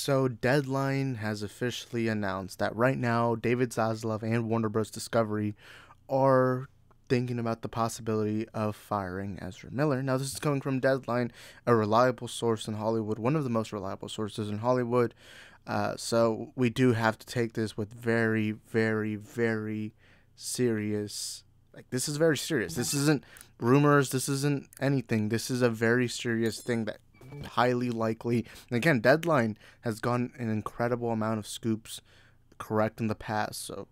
So Deadline has officially announced that right now David Zaslav and Warner Bros. Discovery are thinking about the possibility of firing Ezra Miller. Now this is coming from Deadline, a reliable source in Hollywood, one of the most reliable sources in Hollywood. So we do have to take this with very, very, very serious. Like, this is very serious. This isn't rumors. This isn't anything. This is a very serious thing that highly likely. And again, Deadline has gotten an incredible amount of scoops correct in the past. So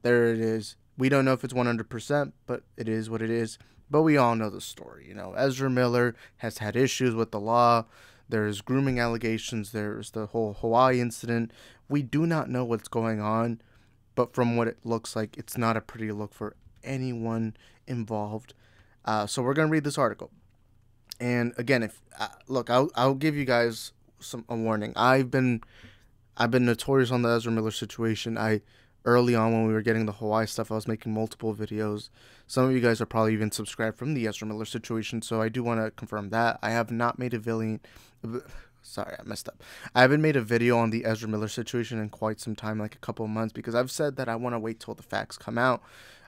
there it is. We don't know if it's 100%, but it is what it is. But we all know the story. You know, Ezra Miller has had issues with the law. There's grooming allegations. There's the whole Hawaii incident. We do not know what's going on, but from what it looks like, it's not a pretty look for anyone involved. So we're gonna read this article. And again, if look, I'll give you guys a warning. I've been notorious on the Ezra Miller situation. Early on when we were getting the Hawaii stuff, I was making multiple videos. Some of you guys are probably even subscribed from the Ezra Miller situation, so I do want to confirm that I have not made a video. Sorry, I messed up. I haven't made a video on the Ezra Miller situation in quite some time, like a couple of months, because I've said that I want to wait till the facts come out.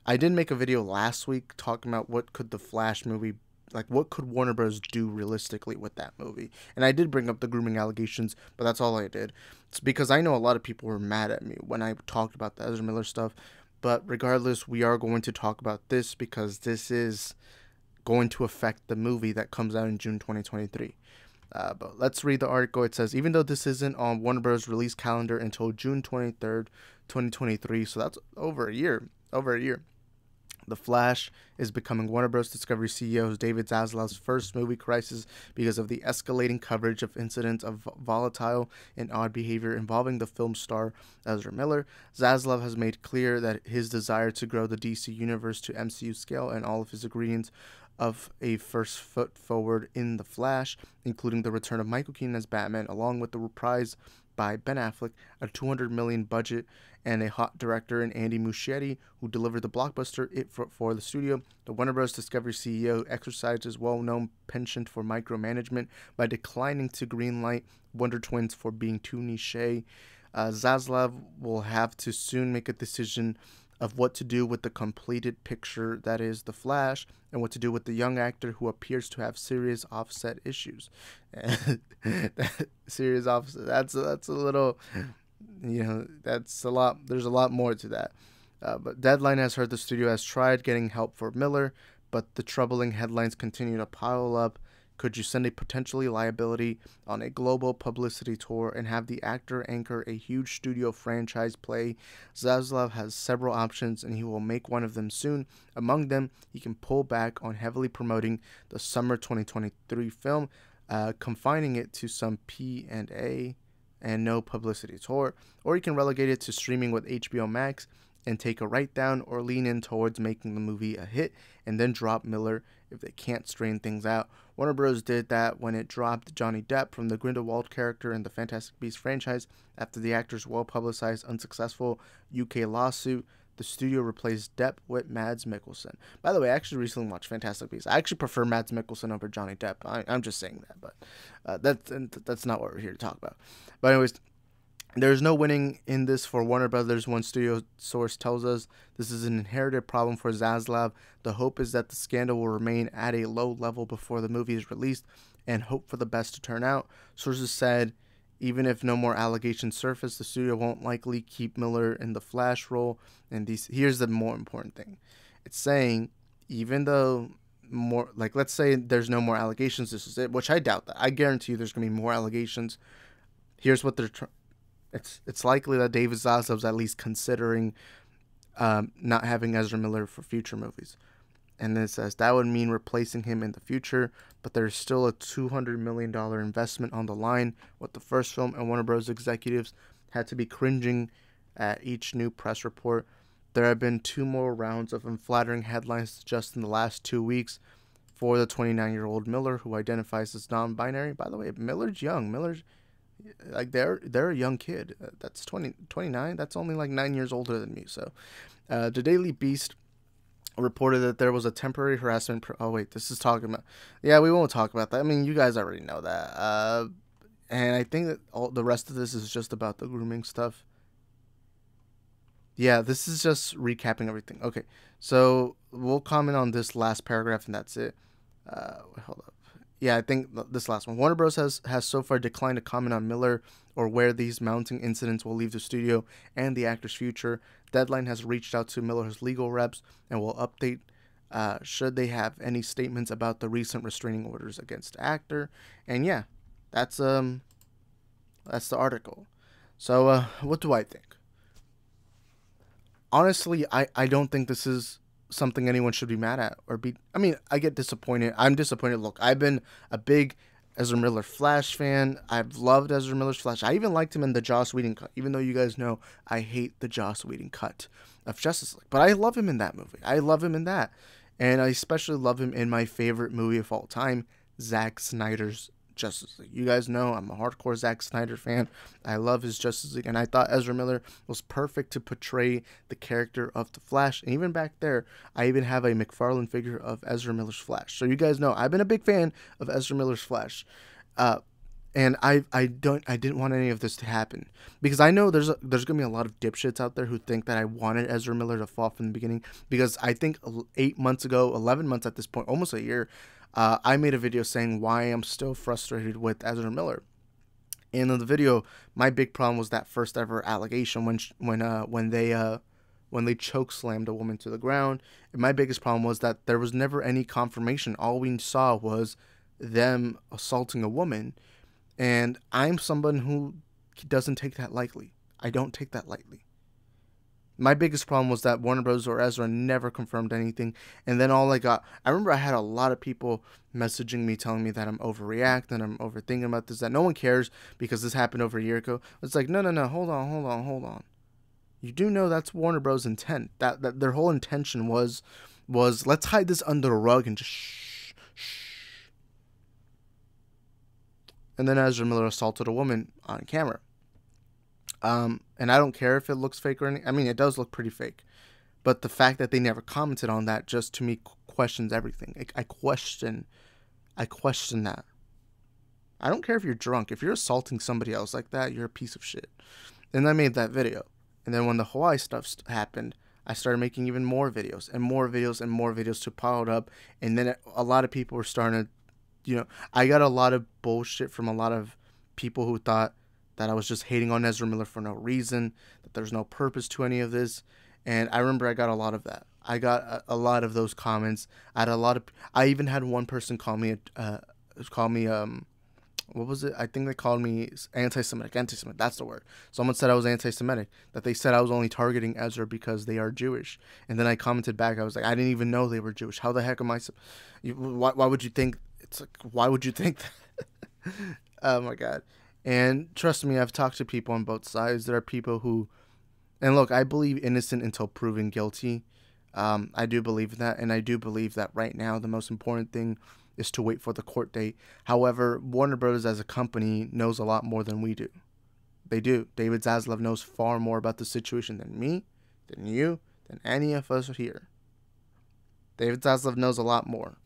I did make a video last week talking about what could the Flash movie, like what could Warner Bros. Do realistically with that movie. And I did bring up the grooming allegations, but that's all I did. It's because I know a lot of people were mad at me when I talked about the Ezra Miller stuff. But regardless, we are going to talk about this because this is going to affect the movie that comes out in June 2023. But let's read the article. It says, even though this isn't on Warner Bros. Release calendar until June 23rd, 2023, so that's over a year. The Flash is becoming Warner Bros. Discovery CEO David Zaslav's first movie crisis because of the escalating coverage of incidents of volatile and odd behavior involving the film star Ezra Miller. Zaslav has made clear that his desire to grow the DC universe to MCU scale and all of his ingredients of a first foot forward in The Flash, including the return of Michael Keaton as Batman, along with the reprise by Ben Affleck, a $200 million budget, and a hot director in Andy Muschietti, who delivered the blockbuster It for the studio. The Warner Bros. Discovery CEO exercised his well-known penchant for micromanagement by declining to greenlight Wonder Twins for being too niche. Zaslav will have to soon make a decision of what to do with the completed picture that is The Flash, and what to do with the young actor who appears to have serious offset issues. Serious offset, that's a little, that's a lot. There's a lot more to that. But Deadline has heard the studio has tried getting help for Miller, but the troubling headlines continue to pile up. Could you send a potentially liability on a global publicity tour and have the actor anchor a huge studio franchise play? Zaslav has several options, and he will make one of them soon. Among them, he can pull back on heavily promoting the summer 2023 film, confining it to some P&A and no publicity tour, or he can relegate it to streaming with HBO Max and take a write down, or lean in towards making the movie a hit and then drop Miller if they can't strain things out. Warner Bros. Did that when it dropped Johnny Depp from the Grindelwald character in the Fantastic Beasts franchise after the actor's well-publicized unsuccessful UK lawsuit. The studio replaced Depp with Mads Mikkelsen. By the way, I actually recently watched Fantastic Beasts. I actually prefer Mads Mikkelsen over Johnny Depp. I'm just saying that, but that's not what we're here to talk about. But anyways, there's no winning in this for Warner Brothers, one studio source tells us. This is an inherited problem for Zaslav. The hope is that the scandal will remain at a low level before the movie is released, and hope for the best to turn out. Sources said, even if no more allegations surface, the studio won't likely keep Miller in the Flash role. And here's the more important thing. It's saying, even though more, like, let's say there's no more allegations, this is it, which I doubt that. I guarantee you there's going to be more allegations. Here's what they're It's likely that David Zaslav's at least considering not having Ezra Miller for future movies. And then it says that would mean replacing him in the future, but there's still a $200 million investment on the line with the first film, and Warner Bros. Executives had to be cringing at each new press report. There have been 2 more rounds of unflattering headlines just in the last 2 weeks for the 29-year-old Miller, who identifies as non-binary. By the way, Miller's young. Like, they're a young kid. That's 29. That's only like 9 years older than me. So the Daily Beast reported that there was a temporary harassment. Oh wait, this is talking about. Yeah, we won't talk about that. I mean, you guys already know that. And I think that all the rest of this is just about the grooming stuff. Yeah, this is just recapping everything. Okay, so we'll comment on this last paragraph and that's it. Hold up. Yeah, I think this last one. Warner Bros. has so far declined to comment on Miller or where these mounting incidents will leave the studio and the actor's future. Deadline has reached out to Miller's legal reps and will update should they have any statements about the recent restraining orders against the actor. And yeah, that's the article. So what do I think? Honestly, I don't think this is something anyone should be mad at or be. I mean, I get disappointed. I'm disappointed. Look, I've been a big Ezra Miller Flash fan. I've loved Ezra Miller's Flash. I even liked him in the Joss Whedon cut, even though you guys know I hate the Joss Whedon cut of Justice League. But I love him in that movie. I love him in that. And I especially love him in my favorite movie of all time, Zack Snyder's Justice League. You guys know I'm a hardcore Zack Snyder fan. I love his Justice League, and I thought Ezra Miller was perfect to portray the character of the Flash. And even back there, I even have a McFarlane figure of Ezra Miller's Flash. So you guys know I've been a big fan of Ezra Miller's Flash. And I didn't want any of this to happen because I know there's gonna be a lot of dipshits out there who think that I wanted Ezra Miller to fall from the beginning, because I think 8 months ago, 11 months at this point, almost a year, I made a video saying why I'm still frustrated with Ezra Miller. And in the video, my big problem was that first ever allegation when they choke slammed a woman to the ground. And my biggest problem was that there was never any confirmation. All we saw was them assaulting a woman. And I'm someone who doesn't take that lightly. I don't take that lightly. My biggest problem was that Warner Bros. Or Ezra never confirmed anything. And then all I remember I had a lot of people messaging me telling me that I'm overreacting, I'm overthinking about this, that no one cares because this happened over a year ago. It's like, no, hold on. You do know that's Warner Bros. Intent. That their whole intention was let's hide this under the rug and just shh. And then Ezra Miller assaulted a woman on camera. And I don't care if it looks fake or anything. I mean, it does look pretty fake. But the fact that they never commented on that just to me questions everything. I question that. I don't care if you're drunk. If you're assaulting somebody else like that, you're a piece of shit. And I made that video. And then when the Hawaii stuff happened, I started making even more videos and more videos and more videos to pile it up. And then a lot of people were starting to, I got a lot of bullshit from a lot of people who thought that I was just hating on Ezra Miller for no reason, that there's no purpose to any of this. And I remember I got a lot of that. I got a lot of those comments. I even had one person call me, what was it? I think they called me anti-Semitic. That's the word. Someone said I was anti-Semitic, that they said I was only targeting Ezra because they are Jewish. And then I commented back, I was like, I didn't even know they were Jewish. How the heck am I? Why would you think? It's like, why would you think that? Oh my God. And trust me, I've talked to people on both sides. There are people who, and look, I believe innocent until proven guilty. I do believe that, and I do believe that right now the most important thing is to wait for the court date. However, Warner Bros. As a company knows a lot more than we do. They do. David Zaslav knows far more about the situation than me, than you, than any of us here. David Zaslav knows a lot more.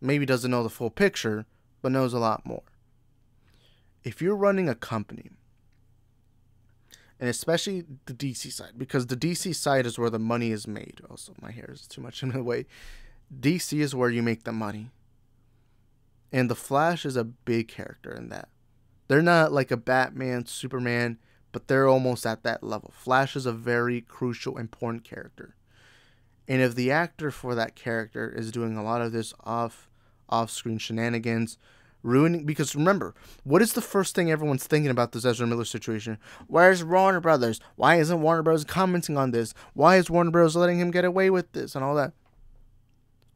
Maybe doesn't know the full picture, but knows a lot more. If you're running a company, and especially the DC side, because the DC side is where the money is made. Also, my hair is too much in the way. DC is where you make the money. And the Flash is a big character in that. They're not like a Batman, Superman, but they're almost at that level. Flash is a very crucial, important character. And if the actor for that character is doing a lot of this off-screen shenanigans, ruining, because remember, what is the first thing everyone's thinking about this Ezra Miller situation? Where's Warner Brothers? Why isn't Warner Bros. Commenting on this? Why is Warner Bros. Letting him get away with this and all that?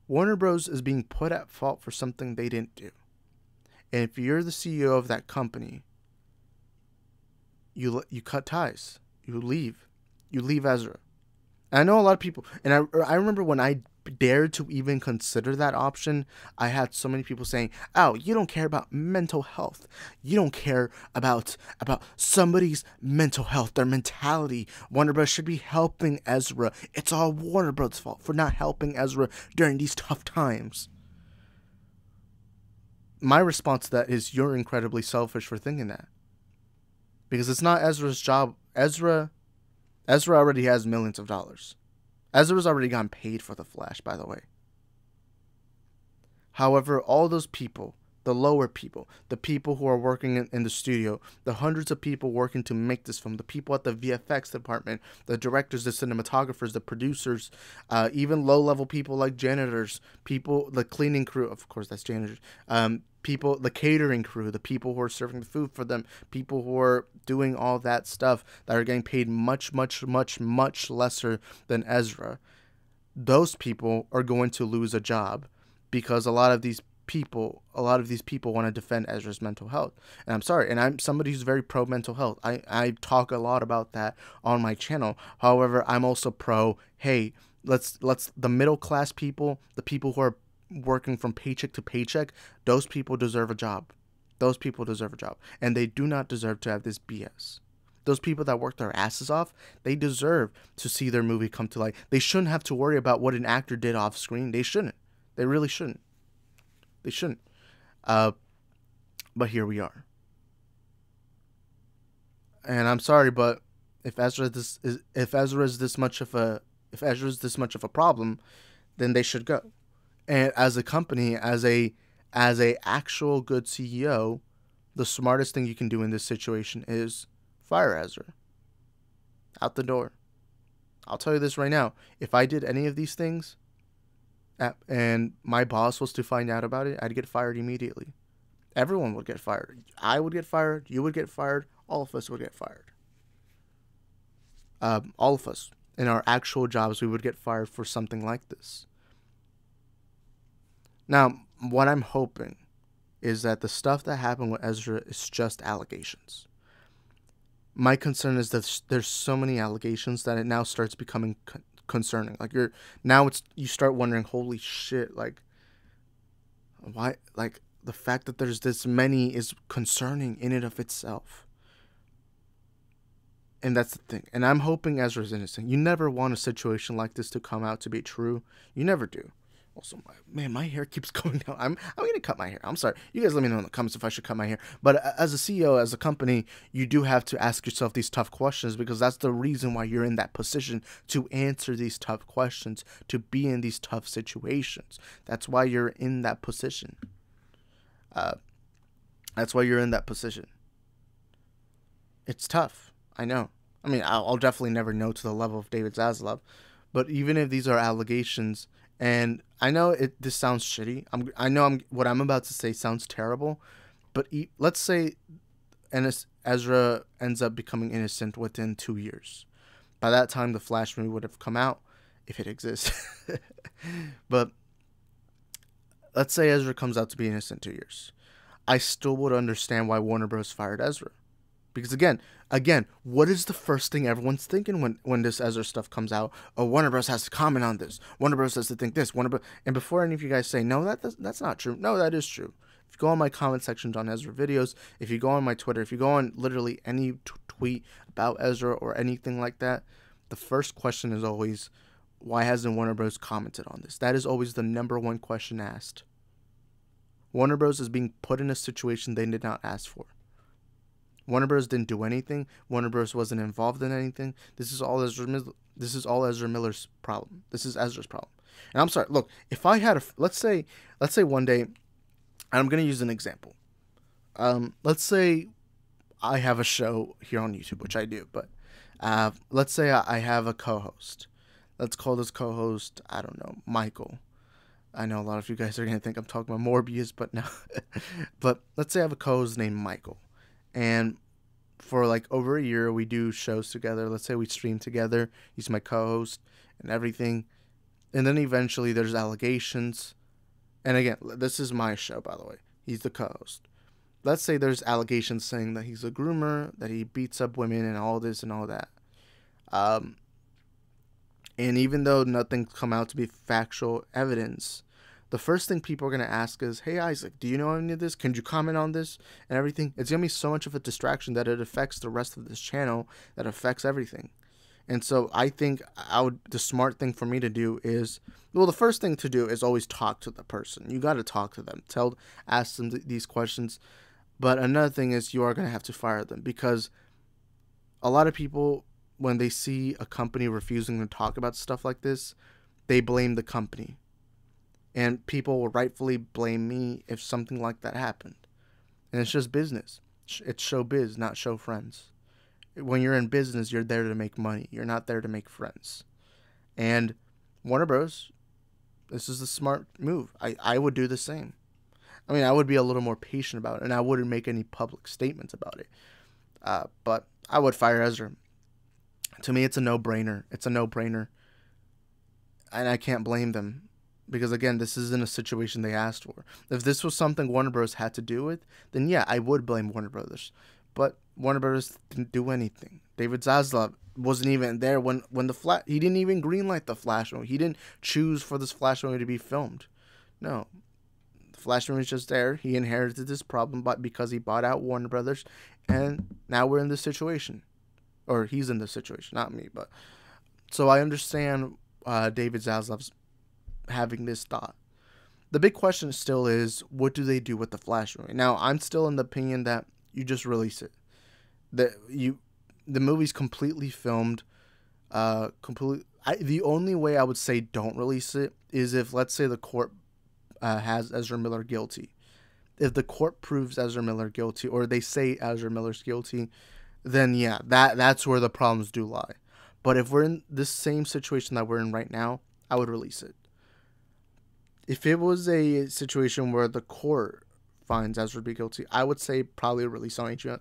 Warner Bros. Is being put at fault for something they didn't do. And if you're the CEO of that company, you cut ties. You leave Ezra. And I know a lot of people, and I remember when I dared to even consider that option, I had so many people saying, oh, you don't care about mental health. You don't care about somebody's mental health, their mentality. Warner Bros. Should be helping Ezra. It's all Warner Bros. Fault for not helping Ezra during these tough times. My response to that is, you're incredibly selfish for thinking that. because it's not Ezra's job. Ezra already has millions of dollars. Ezra's already gotten paid for the Flash, by the way. However, all those people, the lower people, the people who are working in the studio, the hundreds of people working to make this film, the people at the VFX department, the directors, the cinematographers, the producers, even low-level people like janitors, people, the cleaning crew, of course that's janitors, people, the catering crew, the people who are serving the food for them, people who are doing all that stuff that are getting paid much, much, much, much lesser than Ezra. Those people are going to lose a job because a lot of these people want to defend Ezra's mental health. And I'm sorry, and I'm somebody who's very pro mental health. I talk a lot about that on my channel. However, I'm also pro, hey, let's the middle class people, the people who are working from paycheck to paycheck, those people deserve a job. Those people deserve a job. And they do not deserve to have this BS. Those people that work their asses off, they deserve to see their movie come to light. They shouldn't have to worry about what an actor did off screen. They shouldn't. They really shouldn't. They shouldn't. But here we are. And I'm sorry, but if Ezra is this much of a problem, then they should go. And as a company, as a actual good CEO, the smartest thing you can do in this situation is fire Ezra. Out the door. I'll tell you this right now. If I did any of these things, and my boss was to find out about it, I'd get fired immediately. Everyone would get fired. I would get fired. You would get fired. All of us would get fired. All of us in our actual jobs, we would get fired for something like this. Now, what I'm hoping is that the stuff that happened with Ezra is just allegations. My concern is that there's so many allegations that it now starts becoming concerning. Like you start wondering, holy shit, like why, like the fact that there's this many is concerning in and of itself. And that's the thing. And I'm hoping Ezra's innocent. You never want a situation like this to come out to be true. You never do. Also, my hair keeps going down. I'm gonna cut my hair. I'm sorry. You guys let me know in the comments if I should cut my hair. But as a CEO, as a company, you do have to ask yourself these tough questions, because that's the reason why you're in that position, to answer these tough questions, to be in these tough situations. That's why you're in that position. That's why you're in that position. It's tough. I know. I mean, I'll definitely never know to the level of David Zaslav. But even if these are allegations, and I know this sounds shitty. What I'm about to say sounds terrible, but let's say Ezra ends up becoming innocent within 2 years. By that time, the Flash movie would have come out, if it exists. But let's say Ezra comes out to be innocent 2 years. I still would understand why Warner Bros. Fired Ezra. Because again, what is the first thing everyone's thinking when this Ezra stuff comes out? Oh, Warner Bros. Has to comment on this. Warner Bros. Has to think this. And before any of you guys say, no, that's not true. No, that is true. If you go on my comment sections on Ezra videos, if you go on my Twitter, if you go on literally any tweet about Ezra or anything like that, the first question is always, why hasn't Warner Bros. Commented on this? That is always the number one question asked. Warner Bros. Is being put in a situation they did not ask for. Warner Bros. Didn't do anything. Warner Bros. Wasn't involved in anything. This is all Ezra Miller's problem. This is Ezra's problem. And I'm sorry. Look, if I had let's say one day, and I'm gonna use an example. Let's say I have a show here on YouTube, which I do, but let's say I have a co-host. Let's call this co-host, I don't know, Michael. I know a lot of you guys are gonna think I'm talking about Morbius, but no. But let's say I have a co-host named Michael. And for like over a year, we do shows together. Let's say we stream together. He's my co-host and everything. And then eventually there's allegations. And again, this is my show, by the way. He's the co-host. Let's say there's allegations saying that he's a groomer, that he beats up women and all this and all that. And even though nothing's come out to be factual evidence, the first thing people are going to ask is, hey, Isaac, do you know any of this? Can you comment on this and everything? It's going to be so much of a distraction that it affects the rest of this channel, that affects everything. And so I think the smart thing for me to do is, well, the first thing to do is always talk to the person. You got to talk to them, ask them these questions. But another thing is you are going to have to fire them, because A lot of people, when they see a company refusing to talk about stuff like this, they blame the company. And people will rightfully blame me if something like that happened. And it's just business. It's showbiz, not show friends. When you're in business, you're there to make money. You're not there to make friends. And Warner Bros., this is a smart move. I would do the same. I mean, I would be a little more patient about it, and I wouldn't make any public statements about it. But I would fire Ezra. To me, it's a no-brainer. It's a no-brainer. And I can't blame them. Because, again, this isn't a situation they asked for. If this was something Warner Bros. Had to do with, then yeah, I would blame Warner Bros. But Warner Bros. Didn't do anything. David Zaslav wasn't even there when the Flash... He didn't even greenlight the Flash movie. He didn't choose for this Flash movie to be filmed. No. The Flash movie was just there. He inherited this problem because he bought out Warner Bros. And now we're in this situation. Or he's in this situation, not me. But so I understand David Zaslav's having this thought. The big question still is, what do they do with the Flash movie? Now, I'm still in the opinion that you just release it. The movie's completely filmed. The only way I would say don't release it is if, let's say, the court has Ezra Miller guilty. If the court proves Ezra Miller guilty, or they say Ezra Miller's guilty, then yeah, that's where the problems do lie. But if we're in this same situation that we're in right now, I would release it. If it was a situation where the court finds Ezra to be guilty, I would say probably release on HBO.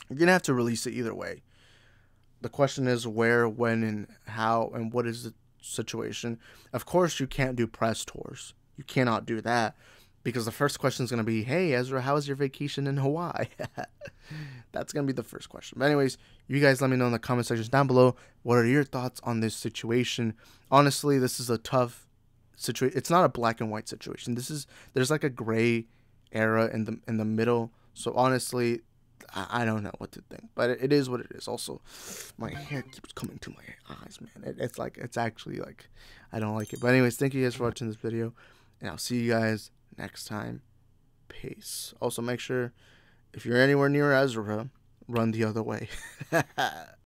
You're going to have to release it either way. The question is where, when, and how, and what is the situation. Of course, you can't do press tours. You cannot do that. Because the first question is going to be, hey, Ezra, how was your vacation in Hawaii? That's going to be the first question. But anyways, you guys let me know in the comment sections down below. What are your thoughts on this situation? Honestly, this is a tough situation. It's not a black and white situation. There's like a gray area in the middle. So honestly, I don't know what to think. But it is what it is. Also, my hair keeps coming to my eyes, man. It's actually like, I don't like it. But anyways, thank you guys for watching this video. And I'll see you guys next time. Peace. Also, make sure if you're anywhere near Ezra, run the other way.